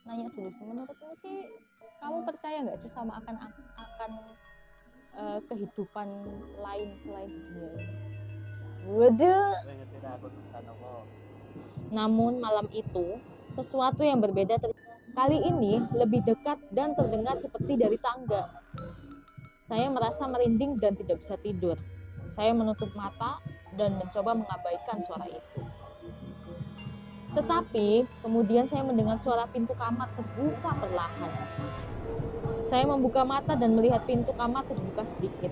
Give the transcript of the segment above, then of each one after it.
nanya dulu sih, menurutmu sih kamu percaya nggak sih sama akan kehidupan lain selain di dunia ini? Waduh. Namun malam itu sesuatu yang berbeda kali ini lebih dekat dan terdengar seperti dari tangga. Saya merasa merinding dan tidak bisa tidur. Saya menutup mata dan mencoba mengabaikan suara itu. Tetapi kemudian saya mendengar suara pintu kamar terbuka perlahan. Saya membuka mata dan melihat pintu kamar terbuka sedikit.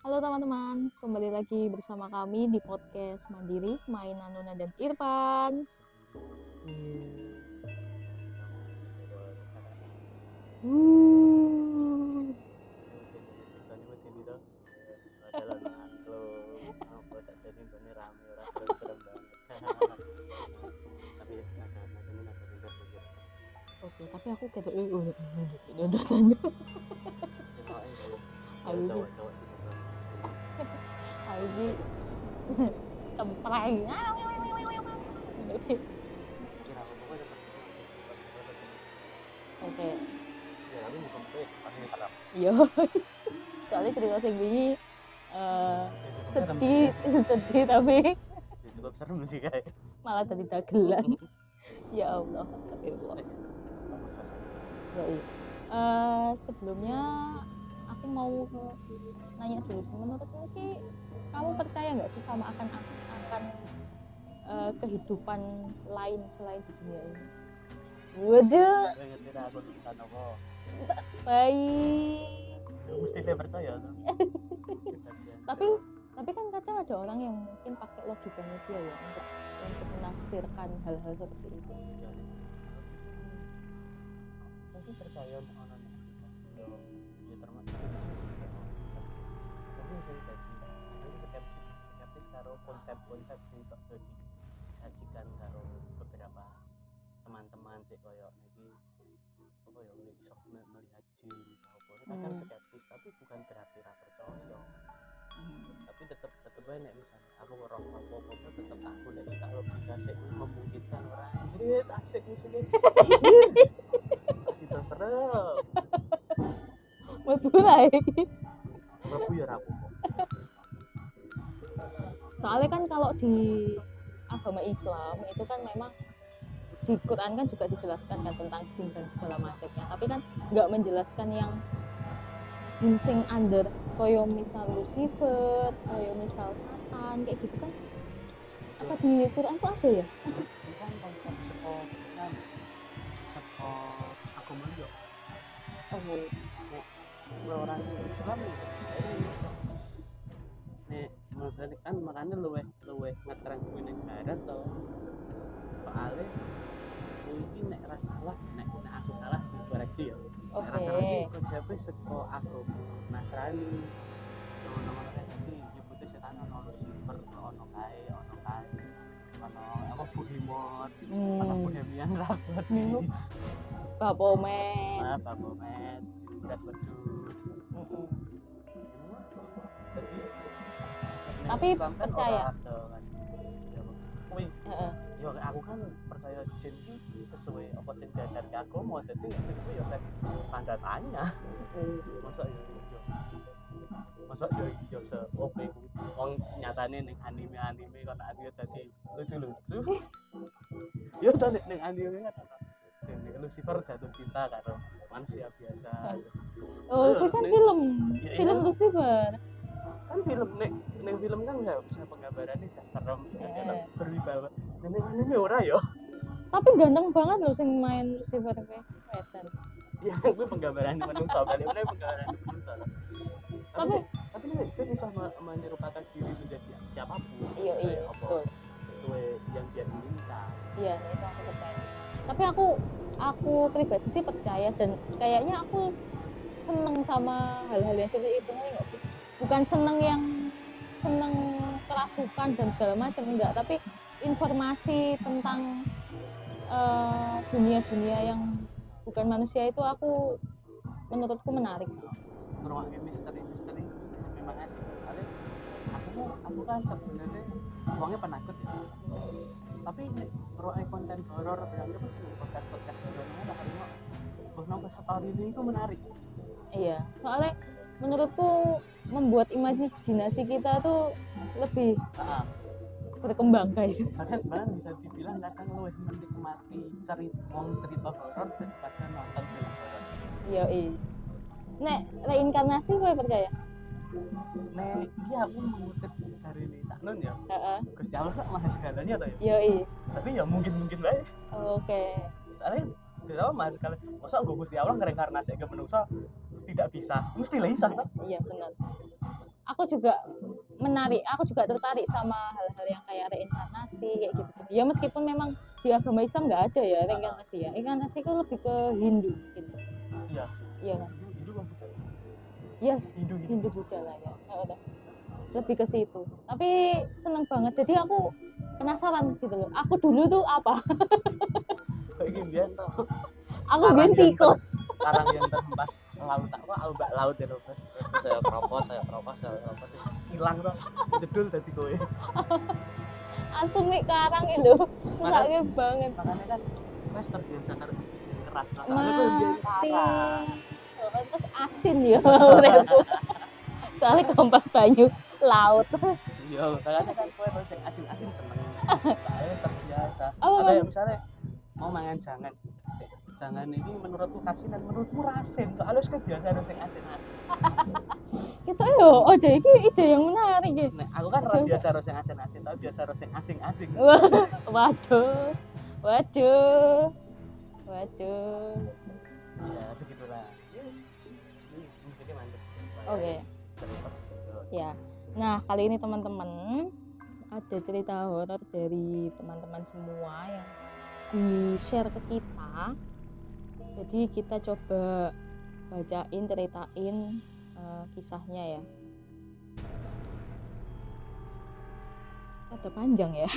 Halo teman-teman, kembali lagi bersama kami di podcast Mandiri, Mainan Nuna dan Irfan. Oke, tapi aku kayak udah tanya. Abi cempreng. Oke. Iya. Soalnya cerita sing wingi sedih tapi cukup serem sih kayak malah tadi dagelan. Ya Allah, astagfirullah. Sebelumnya aku mau nanya dulu sih, menurutmu sih kamu percaya nggak sih sama akan kehidupan lain selain di dunia ini? Waduh. Baik. Mesti dia percaya tuh. tapi kan kadang ada orang yang mungkin pakai logikanya dia ya untuk menafsirkan hal-hal seperti itu. Mungkin percaya orang ya termasuk mungkin sih jadi skeptis karo konsep-konsep sing sok disajikan karo beberapa teman-teman sih koyo niki apa ya iso melihat jin apa kadang skeptis tapi bukan berarti ra percaya. Tapi tetap aja nek misalnya aku roh apa-apa tetap aku nek kalau bisa sih memungkinkan orang anjir asik musuhnya masih terserap Mlebu lagi. mlebu ya ra apa-apa. Soalnya kan kalau di agama Islam itu kan memang di Quran kan juga dijelaskan kan tentang jin dan segala macamnya, tapi kan nggak menjelaskan yang jin sing under koyo misal Lucifer, koyo misal Satan kayak gitu kan. Apa di Quran tuh ada ya? Ini kan konsep aku menjo orang Islam nek maksudnya kan makanya luweh ngetrend kuwi barat to soalnya mungkin nek ra salah nek aku salah dikoreksi ya. Oke. Konsepnya seko aku Nasrani nomor tadi nyebutnya setan ono Lucifer ono kae ono apa Bohemot ono Bohemian Rhapsody Bapomet Beras Wedus. Tapi percaya ya aku kan percaya jin itu sesuai apa sing diajarke aku mau dadi itu ya kan tanda tanya. Masa ya se-OP wong nyatane ning anime kok tak dia dadi lucu-lucu. Ya to ning anime kan sing Lucifer jatuh cinta karo manusia biasa. Oh, itu kan film Lucifer. Kan film ning film kan enggak bisa penggambarannya serem bisa berwibawa. Ning anime ora ya. Tapi ganteng banget loh sing main Lucifer kayak wetan. Ya, gue penggambaran menungso balik mana penggambaran menungso. Tapi nek bisa menyerupakan diri menjadi siapapun. Iya, betul. Sesuai yang dia inginkan. Iya, itu aku percaya. Tapi aku pribadi sih percaya dan kayaknya aku seneng sama hal-hal yang seperti itu enggak sih? Bukan seneng kerasukan dan segala macam enggak, tapi informasi tentang dunia-dunia yang bukan manusia itu menurutku menarik sih. Ngeruangke misteri memang asik. Soalnya aku aku kan sebenarnya uangnya penakut ya, tapi nek ngeroke konten horor berarti kan sih podcast horor lah karena nongko story ini itu menarik. Iya, soalnya menurutku membuat imajinasi kita tuh lebih Heeh. berkembang guys. Bahkan bisa dibilang kadang luwih menikmati cerita horor daripada nonton film horor. Iya, nek reinkarnasi kowe percaya? Nek iya aku mengutip dari ini Cak Nun ya. Heeh. Gusti Allah kan maha segalanya toh ya. Iya. Tapi ya mungkin bae. Oke. Soalnya Gusti Allah maha sekali. Masa nggo Gusti Allah ngereinkarnasi ke manusia tidak bisa. Mesti lah bisa toh. Iya benar. Aku juga tertarik sama hal-hal yang kayak reinkarnasi kayak gitu. Ya meskipun memang di agama Islam nggak ada ya reinkarnasi ya. Reinkarnasi itu lebih ke Hindu gitu. Iya. Iya kan? Hindu kan bukan. Yes, Hindu. Hindu Buddha lah ya. Udah. Lebih ke situ. Tapi seneng banget. Jadi aku penasaran gitu loh. Aku dulu tuh apa? Kayak gini biar toh. Aku Karang biar yang tikus. Karang yang terhempas laut apa ombak laut ya terus saya keropos hilang toh jedul dadi kowe. Aku mik karang itu. Mesake banget. Makanya kan wes terbiasa karo yang keras. Mati. Terus asin ya uripku. Soalnya kompas banyu laut. Iya, makanya kan kowe harus yang asin-asin seneng. Soalnya terbiasa. Oh, Ada yang misalnya mau mangan jangan ini menurutku kasin dan menurutmu rasin. Soalnya wis kebiasa harus yang asin-asin. Kita yo, ada iki ide yang menarik ya. Nek aku kan ora biasa harus yang asin-asin, tapi biasa harus yang asing-asing. Waduh. Ya, begitulah. Musiknya mantep. Oke. Ya. Nah, kali ini teman-teman ada cerita horor dari teman-teman semua yang di-share ke kita. Jadi kita coba ceritain kisahnya ya. Ada panjang ya.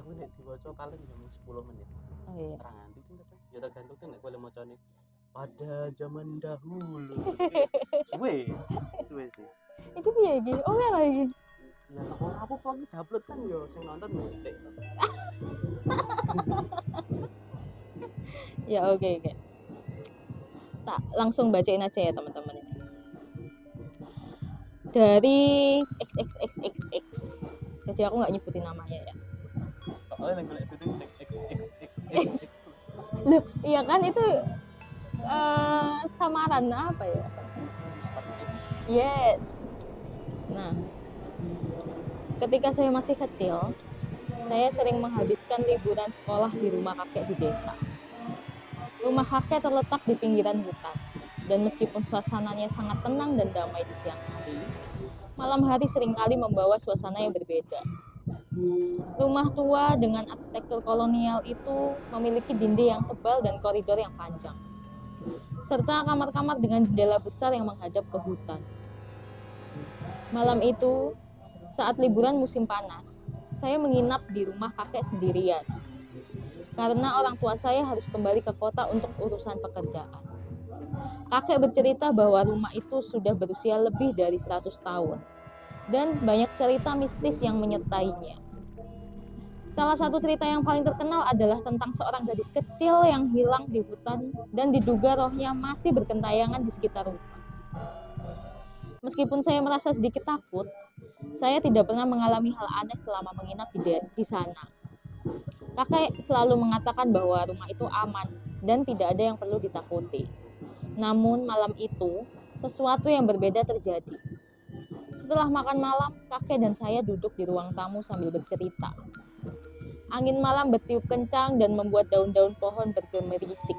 Aku nek diwaca paling jam 10 menit. Oh iya. Terang nganti kan ya tergantung nek kowe macane pada zaman dahulu. Suwe sih. Itu piye iki? Oh ya lagi. Ya toko aku kok upload kan yo sing nonton wis sithik. Ya oke. Tak langsung bacain aja ya teman-teman ini. Dari XXXXX. Jadi aku nggak nyebutin namanya ya. Soalnya yang golek itu XXXXX. Loh, iya kan itu samaran apa ya? Yes. Nah, ketika saya masih kecil, saya sering menghabiskan liburan sekolah di rumah kakek di desa. Rumah kakek terletak di pinggiran hutan, dan meskipun suasananya sangat tenang dan damai di siang hari, malam hari seringkali membawa suasana yang berbeda. Rumah tua dengan arsitektur kolonial itu memiliki dinding yang tebal dan koridor yang panjang, serta kamar-kamar dengan jendela besar yang menghadap ke hutan. Malam itu, saat liburan musim panas, saya menginap di rumah kakek sendirian, karena orang tua saya harus kembali ke kota untuk urusan pekerjaan. Kakek bercerita bahwa rumah itu sudah berusia lebih dari 100 tahun, dan banyak cerita mistis yang menyertainya. Salah satu cerita yang paling terkenal adalah tentang seorang gadis kecil yang hilang di hutan dan diduga rohnya masih berkentayangan di sekitar rumah. Meskipun saya merasa sedikit takut, saya tidak pernah mengalami hal aneh selama menginap di sana. Kakek selalu mengatakan bahwa rumah itu aman dan tidak ada yang perlu ditakuti. Namun malam itu, sesuatu yang berbeda terjadi. Setelah makan malam, kakek dan saya duduk di ruang tamu sambil bercerita. Angin malam bertiup kencang dan membuat daun-daun pohon bergemerisik.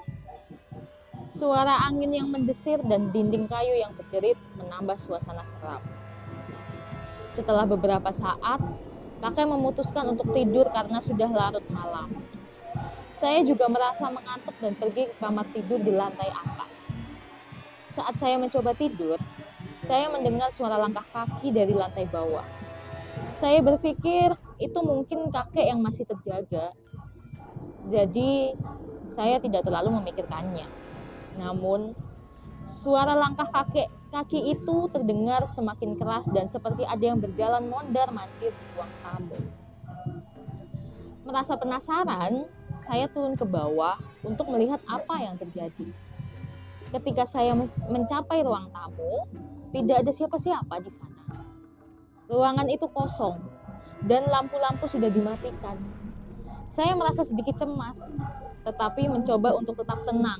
Suara angin yang mendesir dan dinding kayu yang berderit menambah suasana seram. Setelah beberapa saat, kakek memutuskan untuk tidur karena sudah larut malam. Saya juga merasa mengantuk dan pergi ke kamar tidur di lantai atas. Saat saya mencoba tidur, saya mendengar suara langkah kaki dari lantai bawah. Saya berpikir itu mungkin kakek yang masih terjaga. Jadi, saya tidak terlalu memikirkannya. Namun, suara langkah Kaki itu terdengar semakin keras dan seperti ada yang berjalan mondar-mandir di ruang tamu. Merasa penasaran, saya turun ke bawah untuk melihat apa yang terjadi. Ketika saya mencapai ruang tamu, tidak ada siapa-siapa di sana. Ruangan itu kosong dan lampu-lampu sudah dimatikan. Saya merasa sedikit cemas, tetapi mencoba untuk tetap tenang.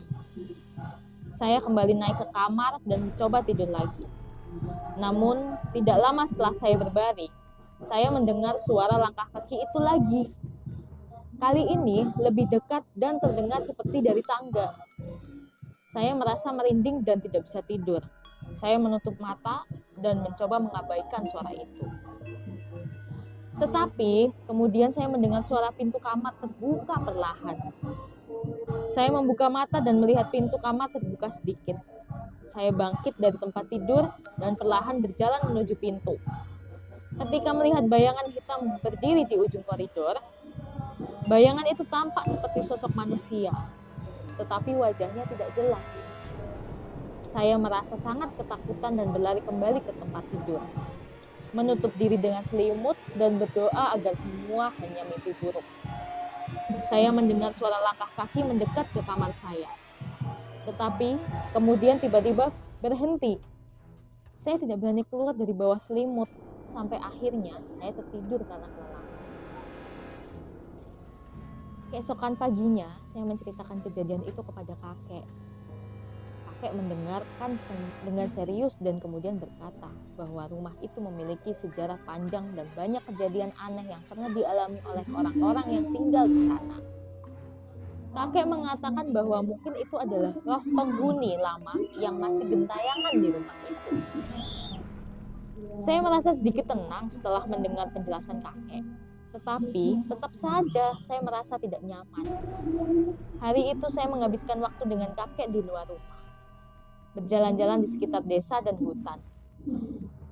Saya kembali naik ke kamar dan mencoba tidur lagi. Namun, tidak lama setelah saya berbaring, saya mendengar suara langkah kaki itu lagi. Kali ini lebih dekat dan terdengar seperti dari tangga. Saya merasa merinding dan tidak bisa tidur. Saya menutup mata dan mencoba mengabaikan suara itu. Tetapi kemudian saya mendengar suara pintu kamar terbuka perlahan. Saya membuka mata dan melihat pintu kamar terbuka sedikit. Saya bangkit dari tempat tidur dan perlahan berjalan menuju pintu. Ketika melihat bayangan hitam berdiri di ujung koridor, bayangan itu tampak seperti sosok manusia, tetapi wajahnya tidak jelas. Saya merasa sangat ketakutan dan berlari kembali ke tempat tidur, menutup diri dengan selimut dan berdoa agar semua hanya mimpi buruk. Saya mendengar suara langkah kaki mendekat ke kamar saya, tetapi kemudian tiba-tiba berhenti. Saya tidak berani keluar dari bawah selimut, sampai akhirnya saya tertidur karena kelelahan. Keesokan paginya, saya menceritakan kejadian itu kepada kakek. Kakek mendengarkan dengan serius dan kemudian berkata bahwa rumah itu memiliki sejarah panjang dan banyak kejadian aneh yang pernah dialami oleh orang-orang yang tinggal di sana. Kakek mengatakan bahwa mungkin itu adalah roh penghuni lama yang masih gentayangan di rumah itu. Saya merasa sedikit tenang setelah mendengar penjelasan kakek. Tetapi tetap saja saya merasa tidak nyaman. Hari itu saya menghabiskan waktu dengan kakek di luar rumah, berjalan-jalan di sekitar desa dan hutan.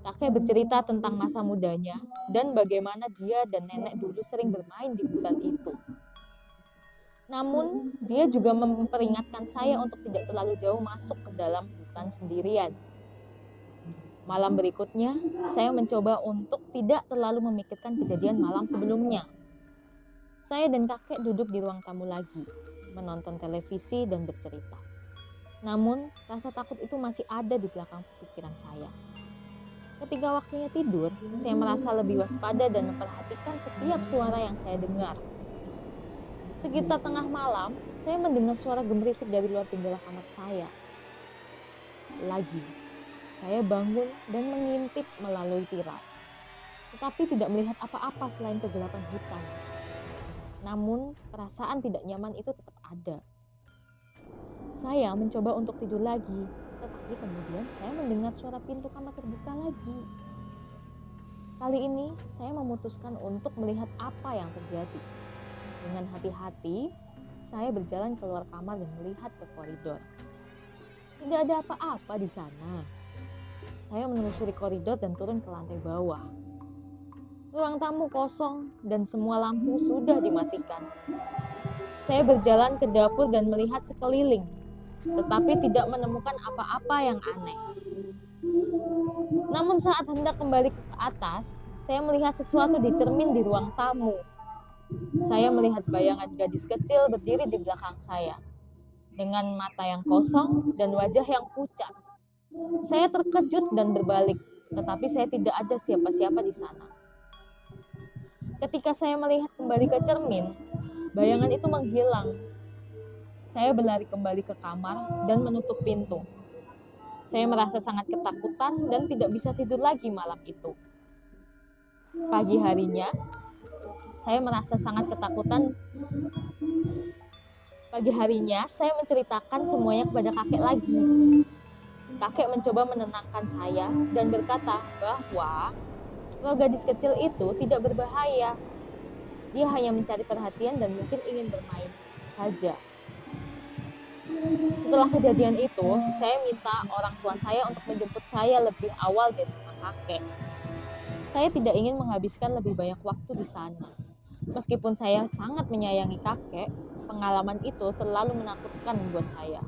Kakek bercerita tentang masa mudanya dan bagaimana dia dan nenek dulu sering bermain di hutan itu. Namun, dia juga memperingatkan saya untuk tidak terlalu jauh masuk ke dalam hutan sendirian. Malam berikutnya, saya mencoba untuk tidak terlalu memikirkan kejadian malam sebelumnya. Saya dan kakek duduk di ruang tamu lagi, menonton televisi dan bercerita. Namun, rasa takut itu masih ada di belakang pikiran saya. Ketika waktunya tidur, saya merasa lebih waspada dan memperhatikan setiap suara yang saya dengar. Sekitar tengah malam, saya mendengar suara gemerisik dari luar jendela kamar saya. Lagi. Saya bangun dan mengintip melalui tirai, tetapi tidak melihat apa-apa selain kegelapan hutan. Namun, perasaan tidak nyaman itu tetap ada. Saya mencoba untuk tidur lagi, tetapi kemudian saya mendengar suara pintu kamar terbuka lagi. Kali ini, saya memutuskan untuk melihat apa yang terjadi. Dengan hati-hati, saya berjalan keluar kamar dan melihat ke koridor. Tidak ada apa-apa di sana. Saya menelusuri koridor dan turun ke lantai bawah. Ruang tamu kosong dan semua lampu sudah dimatikan. Saya berjalan ke dapur dan melihat sekeliling, tetapi tidak menemukan apa-apa yang aneh. Namun saat hendak kembali ke atas, saya melihat sesuatu di cermin di ruang tamu. Saya melihat bayangan gadis kecil berdiri di belakang saya, dengan mata yang kosong dan wajah yang pucat. Saya terkejut dan berbalik, tetapi saya tidak ada siapa-siapa di sana. Ketika saya melihat kembali ke cermin, bayangan itu menghilang. Saya berlari kembali ke kamar dan menutup pintu. Saya merasa sangat ketakutan dan tidak bisa tidur lagi malam itu. Pagi harinya, saya merasa sangat ketakutan. Pagi harinya, saya menceritakan semuanya kepada kakek lagi. Kakek mencoba menenangkan saya dan berkata bahwa roh gadis kecil itu tidak berbahaya. Dia hanya mencari perhatian dan mungkin ingin bermain saja. Setelah kejadian itu, saya minta orang tua saya untuk menjemput saya lebih awal dari rumah kakek. Saya tidak ingin menghabiskan lebih banyak waktu di sana. Meskipun saya sangat menyayangi kakek, pengalaman itu terlalu menakutkan buat saya.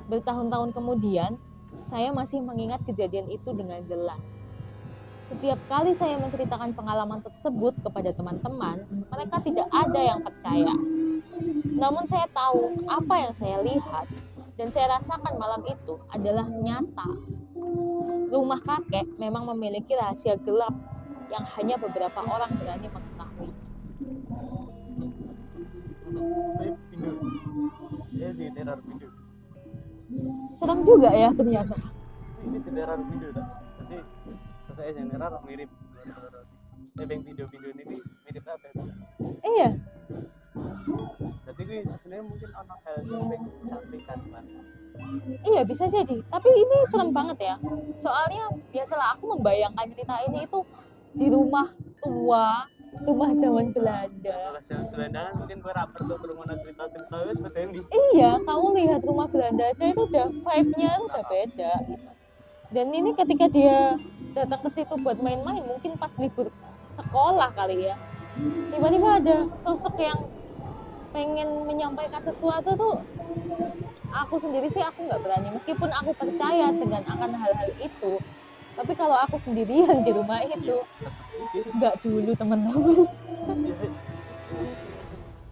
Bertahun-tahun kemudian, saya masih mengingat kejadian itu dengan jelas. Setiap kali saya menceritakan pengalaman tersebut kepada teman-teman, mereka tidak ada yang percaya. Namun saya tahu apa yang saya lihat dan saya rasakan malam itu adalah nyata. Rumah kakek memang memiliki rahasia gelap yang hanya beberapa orang berani mengetahui. Ini di teror video. Serem juga ya ternyata. Ini di teror video tak? Jadi saya yang teror mirip. Video-video ini mirip apa itu? Iya, Jadi gue sebenarnya mungkin ono hal yang pengen disampaikan kan. iya bisa jadi. Tapi ini serem banget ya. Soalnya biasalah aku membayangkan cerita ini itu di rumah tua, rumah zaman Belanda. Kalau saya gelandangan mungkin gue rapper tuh berumah cerita-cerita wes betul. Iya, kamu lihat rumah Belanda aja itu udah vibe-nya udah beda gitu. Dan ini ketika dia datang ke situ buat main-main, mungkin pas libur sekolah kali ya. Tiba-tiba ada sosok yang pengen menyampaikan sesuatu tuh. Aku sendiri sih aku nggak berani, meskipun aku percaya dengan akan hal-hal itu. Tapi kalau aku sendirian di rumah itu, nggak dulu teman-teman.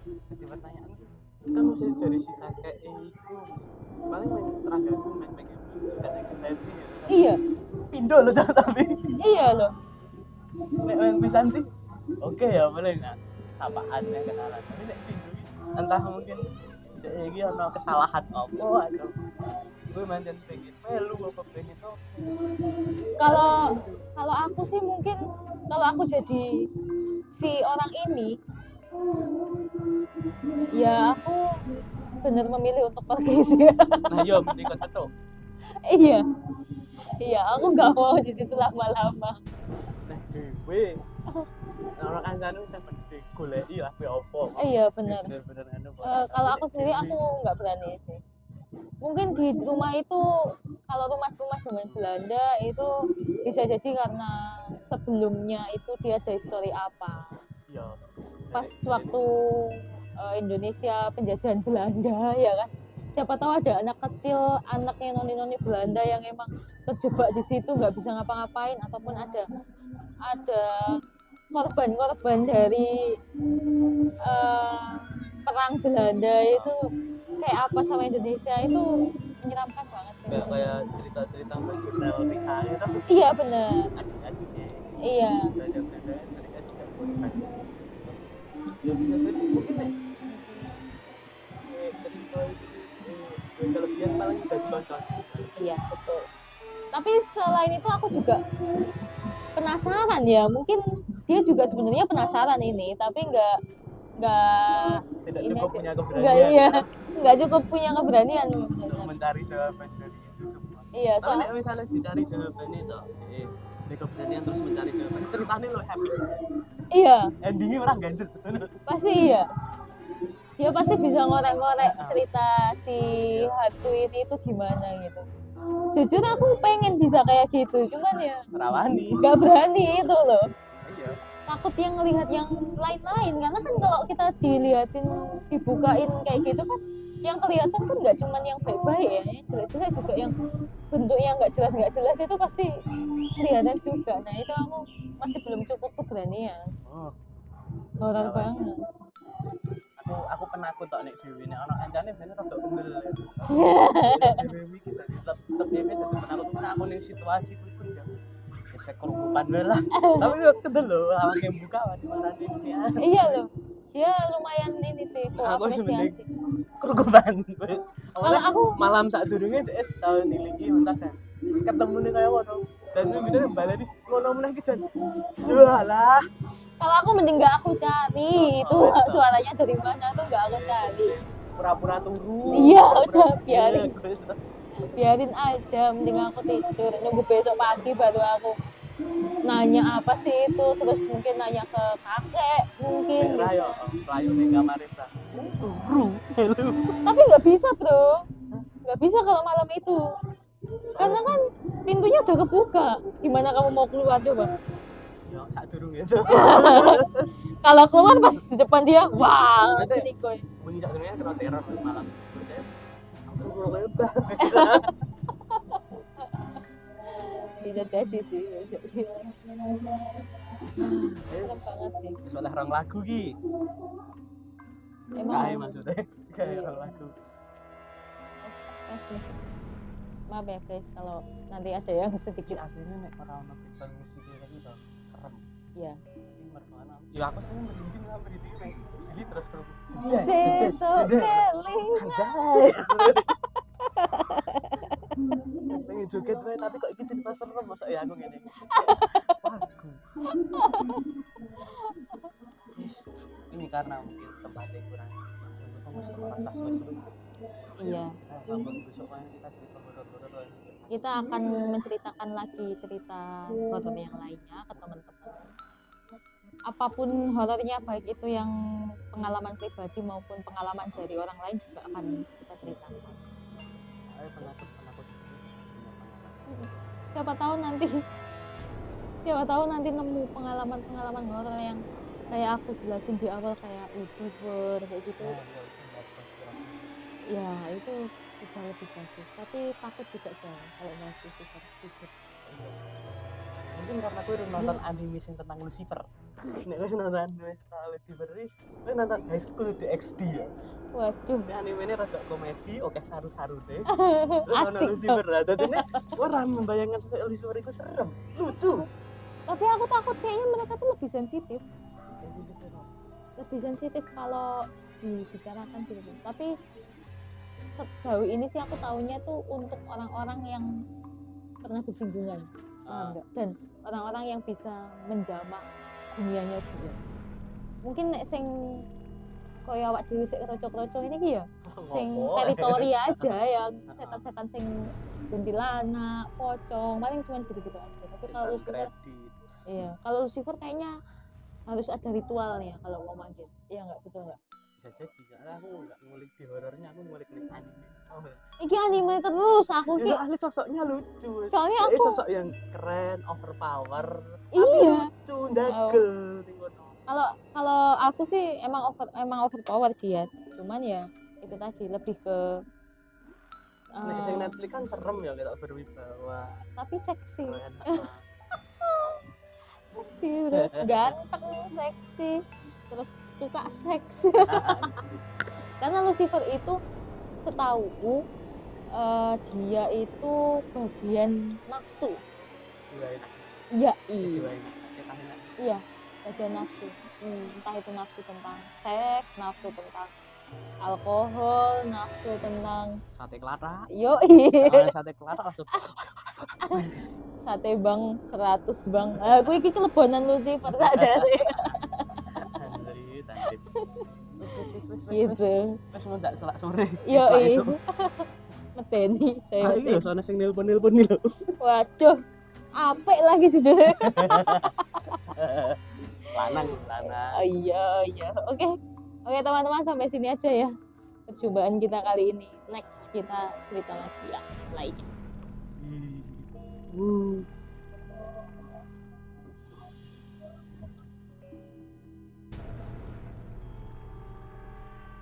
Jadi pertanyaan kan mesti dari si kakek itu paling main terakhir aku main juga eksistensi ya. Iya, Pindo loh tapi iya loh. nek main pisan sih oke ya boleh nggak sapaan ya kenalan tapi nek pindo ini entah mungkin ini ono kesalahan apa atau gue mantan pengen melu apa pengen itu Kalau aku sih mungkin kalau aku jadi si orang ini, ya aku benar memilih untuk pergi sih. nah yo mending kau tuh Iya, iya aku nggak mau di situ lama-lama. nah dewe orang kancane saya penting goleki lah pe opo Iya benar. bener anu Kalau aku sendiri aku nggak berani sih. Mungkin di rumah itu kalau rumah-rumah zaman Belanda itu bisa jadi karena sebelumnya itu dia ada histori apa. iya Pas waktu Indonesia penjajahan Belanda ya kan. Siapa tahu ada anak kecil, anaknya noni-noni Belanda yang emang terjebak di situ nggak bisa ngapa-ngapain ataupun ada korban-korban dari perang Belanda itu kayak apa sama Indonesia itu menyeramkan banget sih. kayak cerita-cerita jurnal misalnya tapi Iya benar. adik-adiknya Iya. Belanda mereka juga korban ya bisa jadi mungkin nih cerita itu kelebihan paling dari contoh Iya betul. Tapi selain itu aku juga penasaran ya. Mungkin dia juga sebenarnya penasaran ini, tapi nggak tidak ini cukup aja. punya Nggak keberanian iya, nggak cukup punya keberanian. untuk mencari jawaban dari itu semua Iya tapi soalnya nek misalnya dicari jawaban itu di keberanian terus mencari jawaban ceritanya lo happy iya endingnya orang ganjel pasti iya. Dia pasti bisa ngorek-ngorek cerita si hantu ini itu gimana gitu. Jujur aku pengen bisa kayak gitu, cuman ya merawani nggak berani itu loh. iya Takut yang ngelihat yang lain-lain karena kan kalau kita dilihatin dibukain kayak gitu kan yang kelihatan kan nggak cuma yang baik-baik ya, yang jelek-jelek juga yang bentuknya nggak jelas itu pasti kelihatan juga. Nah itu aku masih belum cukup keberanian. Horor banget. aku penakut tok nek dhewe nek ana kancane bener rada kendel dhewe iki tadi tetep dhewe dadi penakut karena aku ning situasi kuwi ya wis kerukupan wae lah tapi yo kendel lho awak yang buka di mana dunia Iya loh, dia lumayan ini sih aku sebenarnya apresiasi. kerukupan wis Kalau aku malam sak durunge DS tahun iki entasan ketemu nih kayak ngono dan bener baleni ngono meneh ki jan walah kalau aku mending nggak aku cari itu suaranya dari mana tuh nggak aku cari. pura-pura turu Iya udah biarin aja, mending aku tidur nunggu besok pagi baru aku nanya apa sih itu, terus mungkin nanya ke kakek mungkin bisa. Rayo ning kamare ta. Turu. Halo. Tapi nggak bisa bro, nggak bisa kalau malam itu karena kan pintunya udah kebuka, gimana kamu mau keluar coba? Ya sak durung itu. Kalau keluar pas di depan dia, wah, ini koy. Bunyi sak durungnya kena teror malam. Aku turu koyo bah. bisa jadi sih, bisa jadi. Serem banget sih. Wis oleh rong lagu ki. Emang Kae maksudnya. Kae rong lagu. Asli. Maaf ya guys kalau nanti ada yang Iki sedikit aslinya nek ora ono background musik iki to serem. ya. Iki mergana. Ya aku sih merinding lah merinding nek jadi terus karo. Sesok keling. Anjay. Pengen joget wae tapi kok iki cerita serem masa ya aku ngene. Wagu. Ini karena mungkin tempatnya kurang untuk musik rasa sesuai. Iya. Mabuk besok kan kita cerita horor-horor. Kita akan menceritakan lagi cerita horor yang lainnya ke teman-teman. Apapun horornya, baik itu yang pengalaman pribadi maupun pengalaman dari orang lain juga akan kita ceritakan. Ayo penakut. Siapa tahu nanti nemu pengalaman horor yang kayak aku jelasin di awal, kayak Lucifer kayak gitu. Ya itu bisa lebih bagus, tapi takut juga jangan kalau bahas Lucifer. Mungkin karena gue udah nonton anime yang tentang Lucifer. Nek gue nonton anime tentang Lucifer ini, gue nonton High School DxD ya. Waduh, Ini anime ini rada komedi, oke saru-saru deh. Terus nonton asik Lucifer, tuh. jadi ini orang membayangkan kayak Lucifer itu serem, lucu. Tapi aku takut kayaknya mereka tuh lebih sensitif kalau dibicarakan gitu. Tapi sejauh ini sih aku taunya tuh untuk orang-orang yang pernah bersinggungan, paham nggak? Dan orang-orang yang bisa menjamah dunianya dia. Mungkin nek sing kaya awak dhewe sik kroco-kroco ini ki ya, sing teritori aja ya, setan-setan sing kuntilanak, pocong, paling cuma gitu-gitu aja. Tapi kalau Lucifer, iya, kalau Lucifer kayaknya harus ada ritualnya kalau mau manggil. Iya nggak, betul nggak? Bisa jadi, karena aku nggak ngulik di horornya, aku ngulik di anime. Iki anime terus aku ki. Ya, soalnya sosoknya lucu. Soalnya Kayak aku sosok yang keren, overpower. iya. Lucu, ndagel. Kalau aku sih emang overpower dia. Cuman ya itu tadi lebih ke Nek sing Netflix kan serem ya kita berwibawa. tapi seksi. Keren. Seksi bro, ganteng, seksi, terus suka seks. Karena Lucifer itu setauku dia itu bagian nafsu. Iya, iya, bagian nafsu. Entah itu nafsu tentang seks, nafsu tentang alkohol, nafsu tentang Sate kelata. sate kelata langsung. Sate bang 100 bang. Aku iki kelebonan Lucifer saja sih. Anjir. Gitu. Wes mau ndak selak sore. Yo medeni saya. Iki lho sono sing nelpon iki lho. Waduh. Apik lagi sudah. Lanang. Oh, iya. Oke, teman-teman, sampai sini aja ya perjumpaan kita kali ini. Next kita cerita lagi yang lainnya.